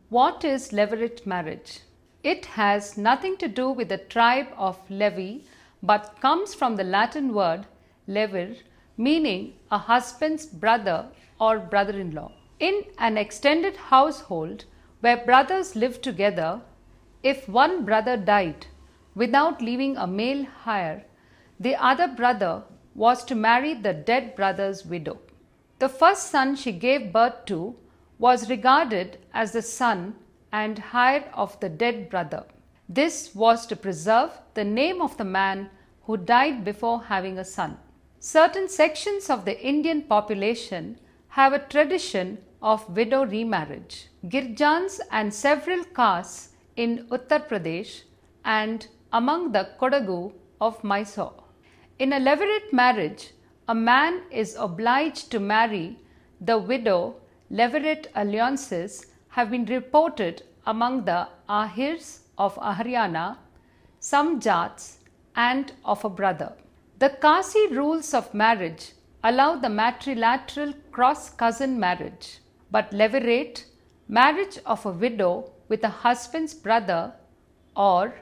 What is levirate marriage? It has nothing to do with the tribe of Levi, but comes from the Latin word levir, meaning a husband's brother or brother-in-law. In an extended household where brothers live together, if one brother died without leaving a male heir, the other brother was to marry the dead brother's widow. The first son she gave birth to was regarded as the son and heir of the dead brother. This was to preserve the name of the man who died before having a son. Certain sections of the Indian population have a tradition of widow remarriage. Girjans and several castes in Uttar Pradesh and among the Kodagu of Mysore. In a levirate marriage, a man is obliged to marry the widow. Levirate alliances have been reported among the Ahirs of Haryana, some Jats, and of a brother. The Kasi rules of marriage allow the matrilateral cross-cousin marriage, but levirate, marriage of a widow with a husband's brother, or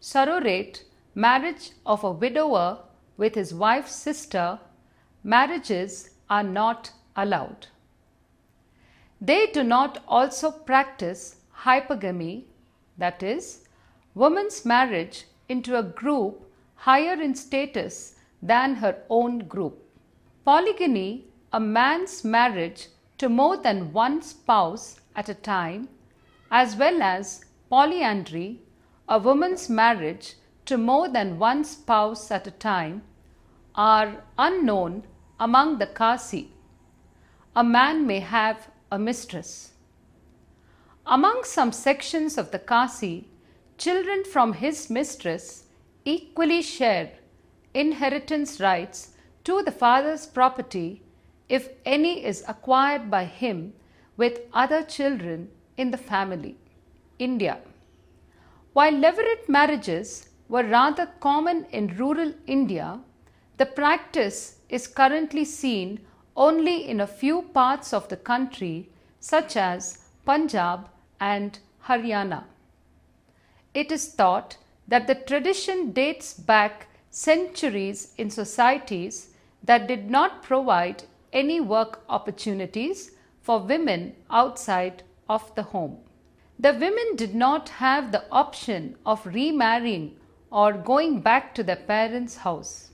sororate, marriage of a widower with his wife's sister, marriages are not allowed. They do not also practice hypergamy, that is, woman's marriage into a group higher in status than her own group. Polygyny, a man's marriage to more than one spouse at a time, as well as polyandry, a woman's marriage to more than one spouse at a time, are unknown among the Kasi. A man may have a mistress. Among some sections of the Kasi, children from his mistress equally share inheritance rights to the father's property if any is acquired by him with other children in the family. India. While levirate marriages were rather common in rural India, the practice is currently seen only in a few parts of the country such as Punjab and Haryana. It is thought that the tradition dates back centuries in societies that did not provide any work opportunities for women outside of the home. The women did not have the option of remarrying or going back to their parents' house.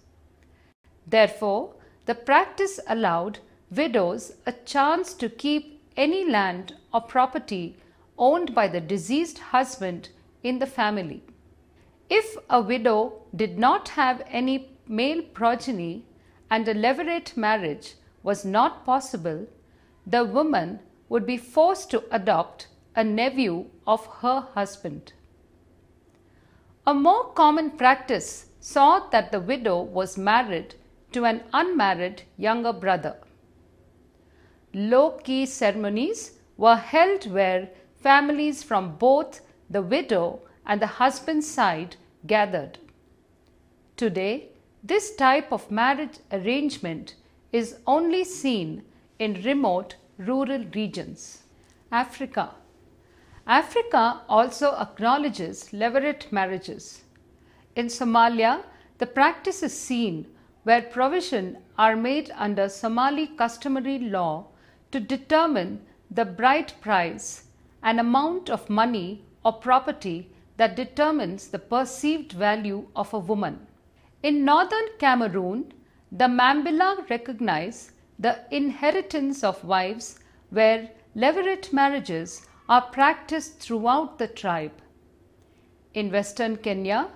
Therefore, the practice allowed widows a chance to keep any land or property owned by the deceased husband in the family. If a widow did not have any male progeny and a levirate marriage was not possible, the woman would be forced to adopt a nephew of her husband. A more common practice saw that the widow was married to an unmarried younger brother. Low-key ceremonies were held where families from both the widow and the husband's side gathered. Today, this type of marriage arrangement is only seen in remote rural regions. Africa. Africa also acknowledges levirate marriages. In Somalia, the practice is seen where provision are made under Somali customary law to determine the bride price, an amount of money or property that determines the perceived value of a woman. In northern Cameroon, the Mambila recognize the inheritance of wives where levirate marriages are practiced throughout the tribe. In western Kenya,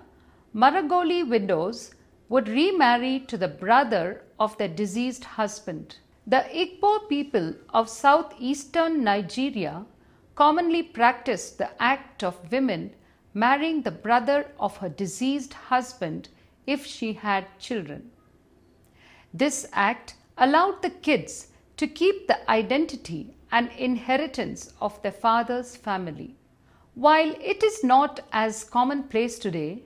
Maragoli widows would remarry to the brother of their deceased husband. The Igbo people of southeastern Nigeria commonly practice the act of women marrying the brother of her deceased husband if she had children. This act allowed the kids to keep the identity and inheritance of their father's family. While it is not as commonplace today,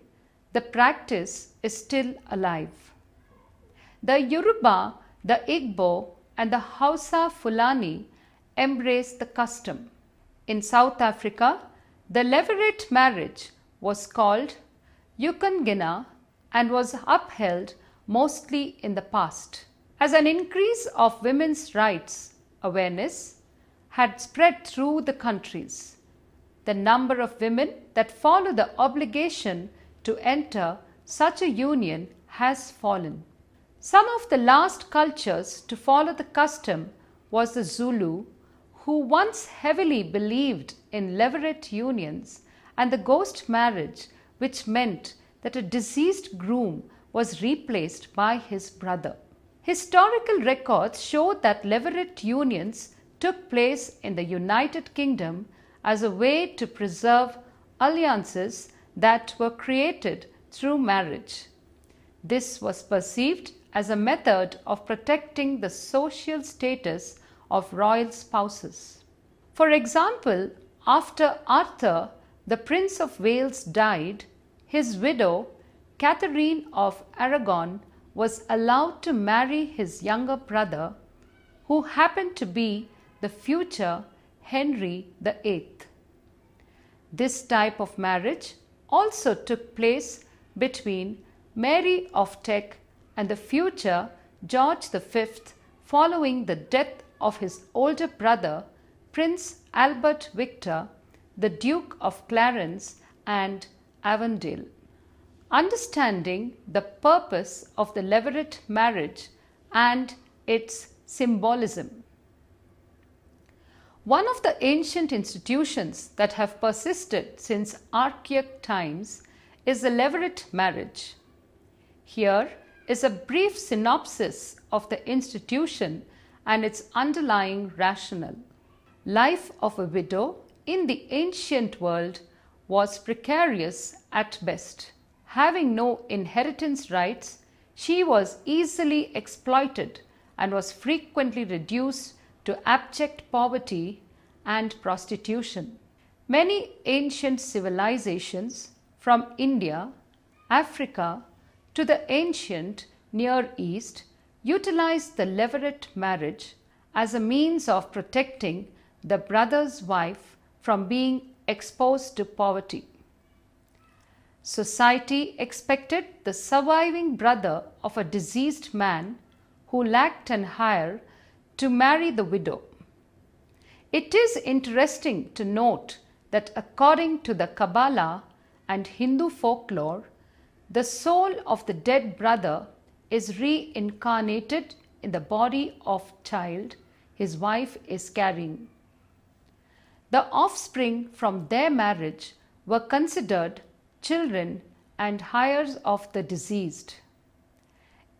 the practice is still alive. The Yoruba, the Igbo, and the Hausa Fulani embrace the custom. in South Africa, the levirate marriage was called Ukungena and was upheld mostly in the past. As an increase of women's rights awareness had spread through the countries, the number of women that follow the obligation to enter such a union has fallen. Some of the last cultures to follow the custom was the Zulu, who once heavily believed in levirate unions and the ghost marriage, which meant that a deceased groom was replaced by his brother. Historical records show that levirate unions took place in the United Kingdom as a way to preserve alliances that were created through marriage. This was perceived as a method of protecting the social status of royal spouses. For example, after Arthur, the Prince of Wales, died, his widow, Catherine of Aragon, was allowed to marry his younger brother, who happened to be the future Henry VIII. This type of marriage also took place between Mary of Teck and the future George V following the death of his older brother, Prince Albert Victor, the Duke of Clarence and Avondale. Understanding the purpose of the levirate marriage and its symbolism. One of the ancient institutions that have persisted since archaic times is the levirate marriage. Here is a brief synopsis of the institution and its underlying rationale. Life of a widow in the ancient world was precarious at best. Having no inheritance rights, she was easily exploited and was frequently reduced to abject poverty and prostitution. Many ancient civilizations from India, Africa to the ancient Near East utilized the levirate marriage as a means of protecting the brother's wife from being exposed to poverty. Society expected the surviving brother of a deceased man who lacked an heir to marry the widow. It is interesting to note that according to the Kabbalah and Hindu folklore, the soul of the dead brother is reincarnated in the body of child his wife is carrying. The offspring from their marriage were considered children and heirs of the deceased.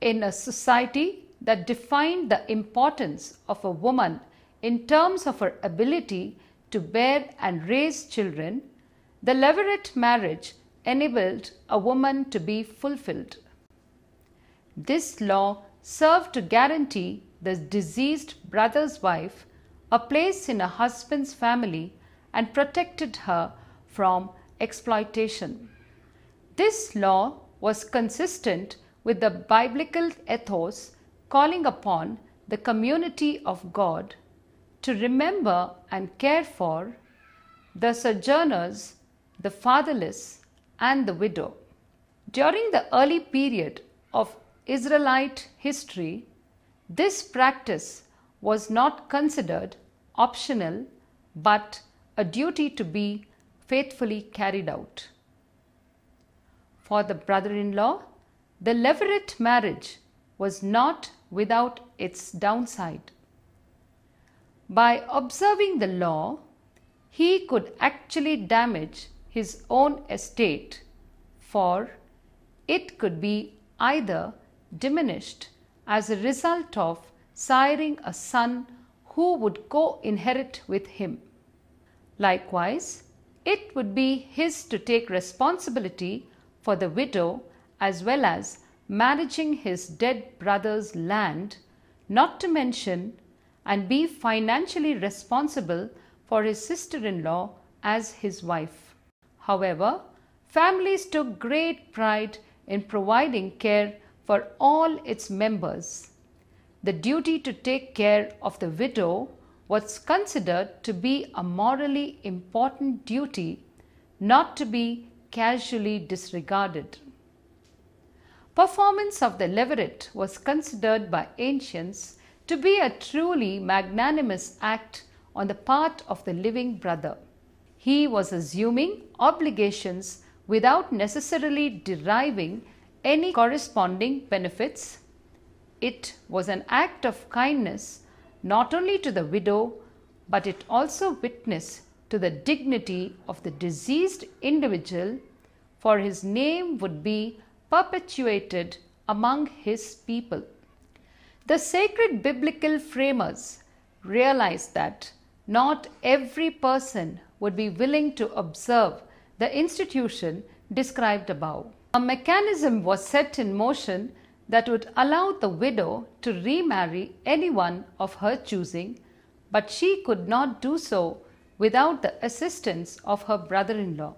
In a society that defined the importance of a woman in terms of her ability to bear and raise children, the levirate marriage enabled a woman to be fulfilled. This law served to guarantee the deceased brother's wife a place in her husband's family and protected her from exploitation. This law was consistent with the biblical ethos calling upon the community of God to remember and care for the sojourners, the fatherless, and the widow. During the early period of Israelite history, this practice was not considered optional but a duty to be faithfully carried out. For the brother-in-law, the levirate marriage was not without its downside. By observing the law, he could actually damage his own estate, for it could be either diminished as a result of siring a son who would co-inherit with him. Likewise, it would be his to take responsibility for the widow as well as managing his dead brother's land, not to mention and be financially responsible for his sister-in-law as his wife. However, families took great pride in providing care for all its members. The duty to take care of the widow was considered to be a morally important duty not to be casually disregarded. Performance of the levirate was considered by ancients to be a truly magnanimous act on the part of the living brother. He was assuming obligations without necessarily deriving any corresponding benefits. It was an act of kindness not only to the widow, but it also witnessed to the dignity of the deceased individual, for his name would be perpetuated among his people. The sacred biblical framers realized that not every person would be willing to observe the institution described above. A mechanism was set in motion that would allow the widow to remarry anyone of her choosing, but she could not do so without the assistance of her brother-in-law.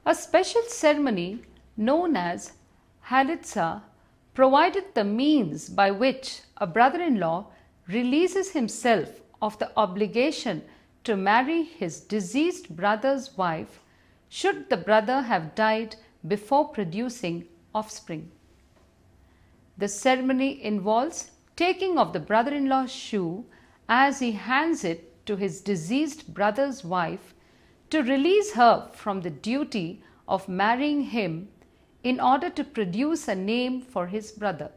A special ceremony known as Halitza provided the means by which a brother-in-law releases himself of the obligation to marry his deceased brother's wife should the brother have died before producing offspring. The ceremony involves taking of the brother-in-law's shoe as he hands it to his deceased brother's wife to release her from the duty of marrying him in order to produce a name for his brother.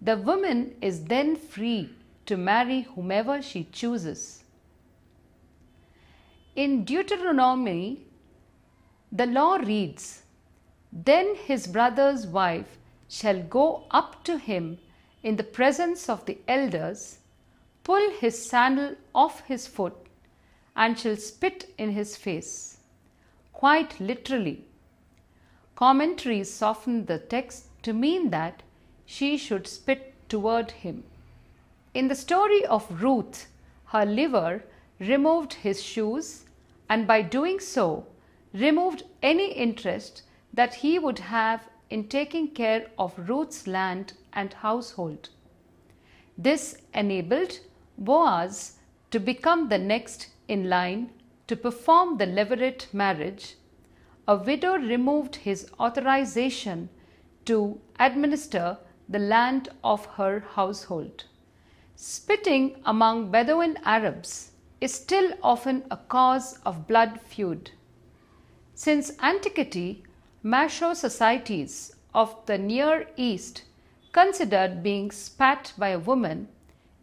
The woman is then free to marry whomever she chooses. In Deuteronomy, the law reads, "Then his brother's wife shall go up to him in the presence of the elders, pull his sandal off his foot, and shall spit in his face." Quite literally. Commentaries softened the text to mean that she should spit toward him. In the story of Ruth, her liver removed his shoes, and by doing so, removed any interest that he would have in taking care of Ruth's land and household. This enabled Boaz to become the next in line to perform the levirate marriage. A widow removed his authorization to administer the land of her household. Spitting among Bedouin Arabs is still often a cause of blood feud. Since antiquity, macho societies of the Near East considered being spat by a woman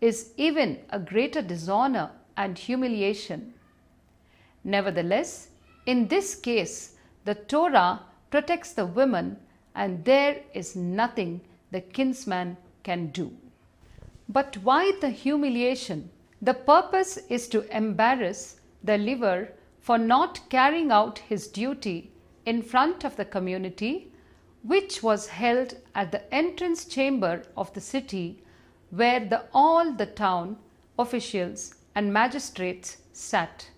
is even a greater dishonor and humiliation. Nevertheless, in this case, the Torah protects the women, and there is nothing the kinsman can do. But why the humiliation? The purpose is to embarrass the liver for not carrying out his duty in front of the community, which was held at the entrance chamber of the city, where all the town officials and magistrates sat.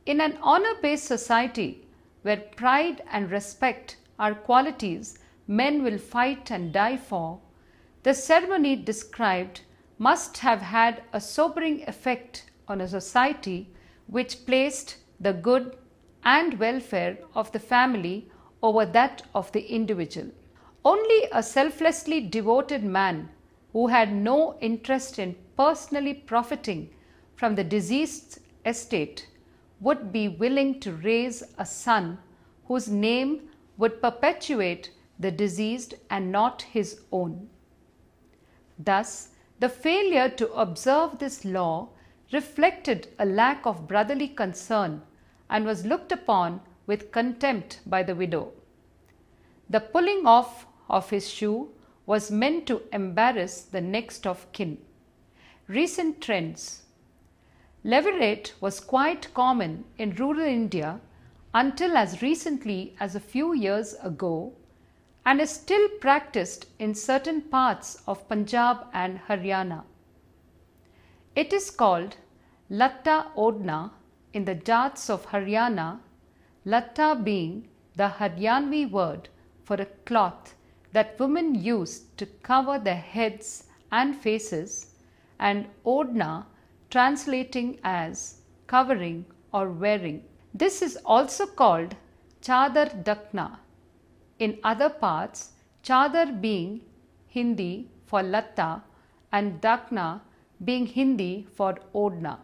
In an honor-based society where pride and respect are qualities men will fight and die for, the ceremony described must have had a sobering effect on a society which placed the good and welfare of the family over that of the individual. Only a selflessly devoted man who had no interest in personally profiting from the deceased's estate would be willing to raise a son whose name would perpetuate the deceased and not his own. Thus, the failure to observe this law reflected a lack of brotherly concern and was looked upon with contempt by the widow. The pulling off of his shoe was meant to embarrass the next of kin. Recent trends. Levirate was quite common in rural India until as recently as a few years ago, and is still practiced in certain parts of Punjab and Haryana. It is called Latta Odna in the Jats of Haryana, Latta being the Haryanvi word for a cloth that women used to cover their heads and faces, and Odna translating as covering or wearing. This is also called Chadar Dakna. In other parts, Chadar being Hindi for Latta and Dakna being Hindi for Odna.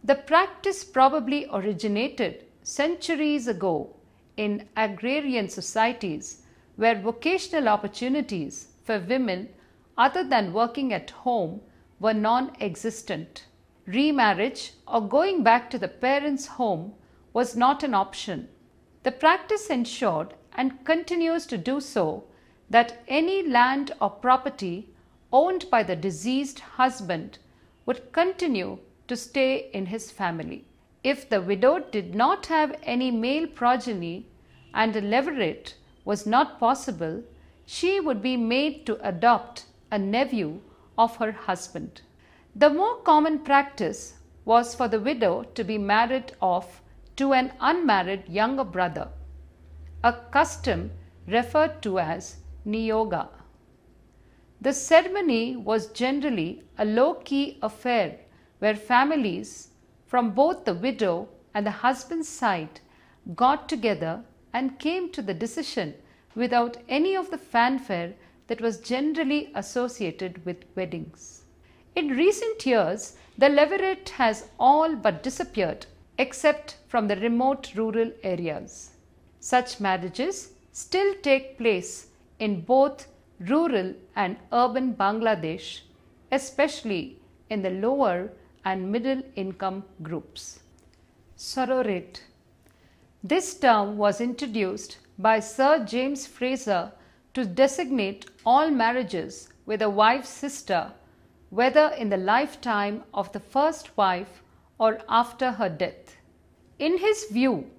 The practice probably originated centuries ago in agrarian societies where vocational opportunities for women other than working at home were non-existent. Remarriage or going back to the parents' home was not an option. The practice ensured and continues to do so that any land or property owned by the deceased husband would continue to stay in his family. If the widow did not have any male progeny and a levirate was not possible, she would be made to adopt a nephew of her husband. The more common practice was for the widow to be married off to an unmarried younger brother, a custom referred to as niyoga. The ceremony was generally a low-key affair where families from both the widow and the husband's side got together and came to the decision without any of the fanfare that was generally associated with weddings. In recent years, the levirate has all but disappeared except from the remote rural areas. Such marriages still take place in both rural and urban Bangladesh, especially in the lower and middle income groups. Sororate. This term was introduced by Sir James Fraser to designate all marriages with a wife's sister, whether in the lifetime of the first wife or after her death. In his view,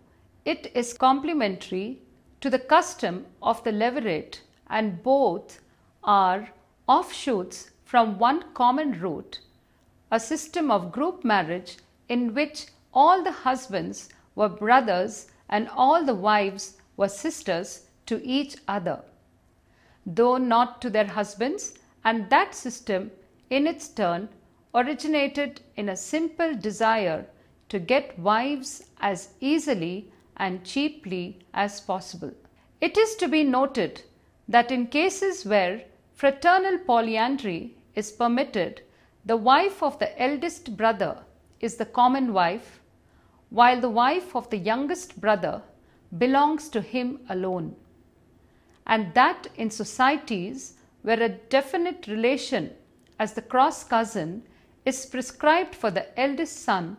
it is complementary to the custom of the levirate, and both are offshoots from one common root, a system of group marriage in which all the husbands were brothers and all the wives were sisters to each other, though not to their husbands, and that system in its turn originated in a simple desire to get wives as easily and cheaply as possible. It is to be noted that in cases where fraternal polyandry is permitted, the wife of the eldest brother is the common wife, while the wife of the youngest brother belongs to him alone, and that in societies where a definite relation as the cross cousin is prescribed for the eldest son,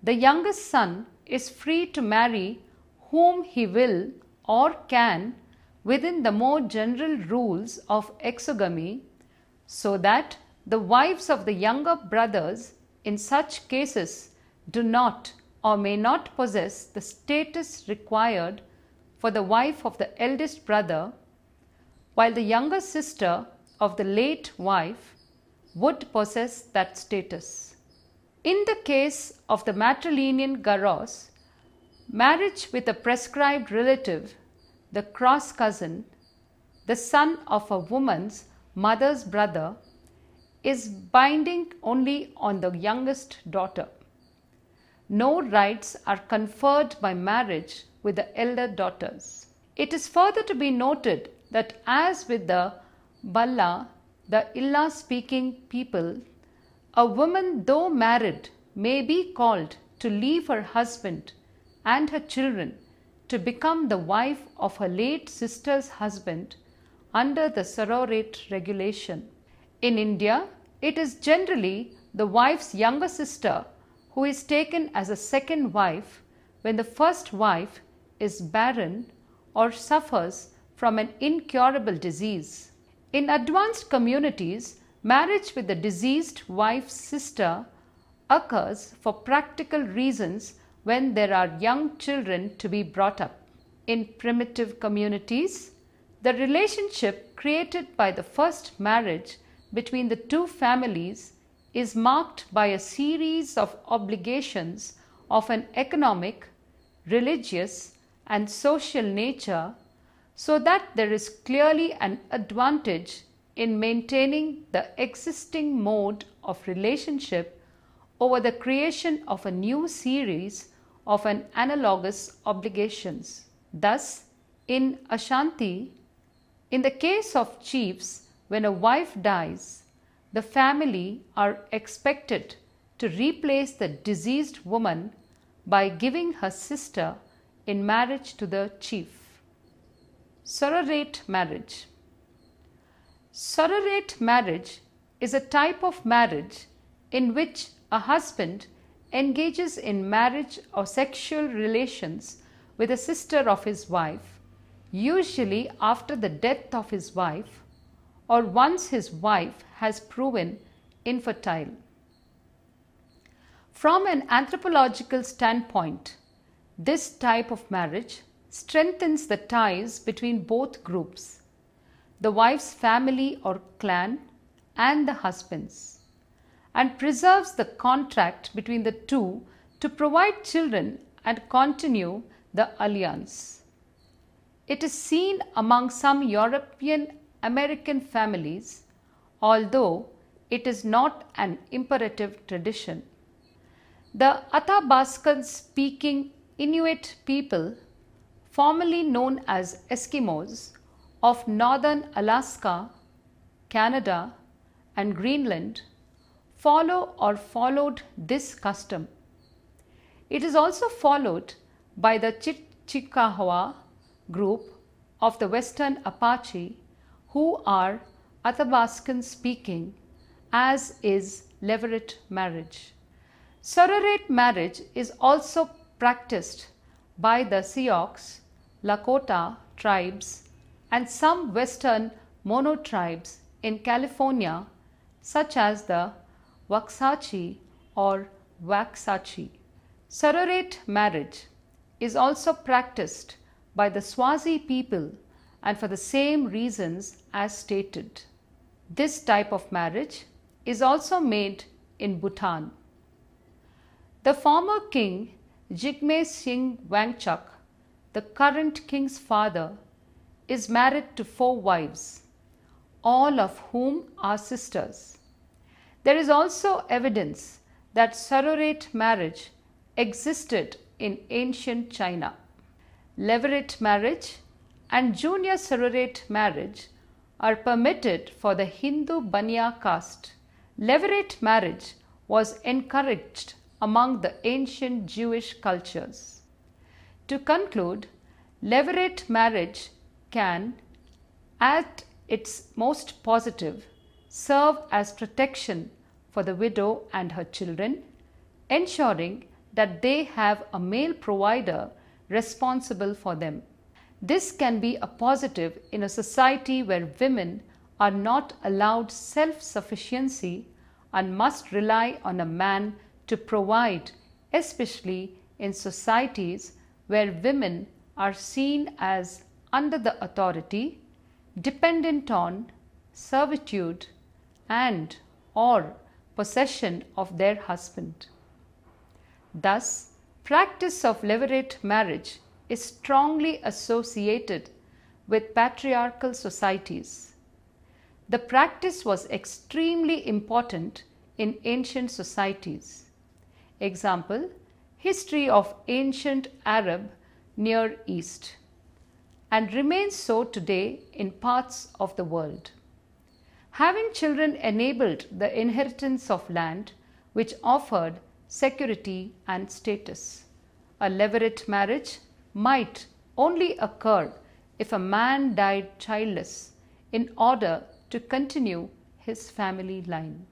the youngest son is free to marry whom he will or can within the more general rules of exogamy, so that the wives of the younger brothers in such cases do not or may not possess the status required for the wife of the eldest brother, while the younger sister of the late wife would possess that status. In the case of the matrilineal Garos, marriage with a prescribed relative, the cross cousin, the son of a woman's mother's brother, is binding only on the youngest daughter. No rights are conferred by marriage with the elder daughters. It is further to be noted that as with the Balla, the Illa-speaking people, a woman though married may be called to leave her husband and her children to become the wife of her late sister's husband under the sororate regulation. In India, it is generally the wife's younger sister who is taken as a second wife when the first wife is barren or suffers from an incurable disease. In advanced communities, marriage with the deceased wife's sister occurs for practical reasons when there are young children to be brought up. In primitive communities, the relationship created by the first marriage between the two families is marked by a series of obligations of an economic, religious, and social nature, so that there is clearly an advantage in maintaining the existing mode of relationship over the creation of a new series of an analogous obligations. Thus, in Ashanti, in the case of chiefs, when a wife dies, the family are expected to replace the deceased woman by giving her sister in marriage to the chief. Surrogate marriage. Surrogate marriage is a type of marriage in which a husband engages in marriage or sexual relations with a sister of his wife, usually after the death of his wife or once his wife has proven infertile. From an anthropological standpoint, this type of marriage strengthens the ties between both groups, the wife's family or clan and the husband's, and preserves the contract between the two to provide children and continue the alliance. It is seen among some European American families, although it is not an imperative tradition. The Athabaskan speaking Inuit people, formerly known as Eskimos, of northern Alaska, Canada, and Greenland, follow or followed this custom. It is also followed by the Chickasaw group of the Western Apache, who are Athabaskan speaking, as is levirate marriage. Surrogate marriage is also practiced by the Sioux, Lakota tribes and some Western Mono tribes in California, such as the Waxahachie or Waxahachie. Surrogate marriage is also practiced by the Swazi people and for the same reasons as stated. This type of marriage is also made in Bhutan. The former king Jigme Singh Wangchuck, the current king's father, is married to 4 wives, all of whom are sisters. There is also evidence that surrogate marriage existed in ancient China. Levirate marriage and junior surrogate marriage are permitted for the Hindu Baniya caste. Levirate marriage was encouraged among the ancient Jewish cultures. To conclude, levirate marriage can, at its most positive, serve as protection for the widow and her children, ensuring that they have a male provider responsible for them. This can be a positive in a society where women are not allowed self-sufficiency and must rely on a man to provide, especially in societies where women are seen as under the authority, dependent on, servitude and or possession of their husband. Thus, practice of levirate marriage is strongly associated with patriarchal societies. The practice was extremely important in ancient societies. Example, history of ancient Arab Near East, and remains so today in parts of the world. Having children enabled the inheritance of land, which offered security and status. A levirate marriage might only occur if a man died childless in order to continue his family line.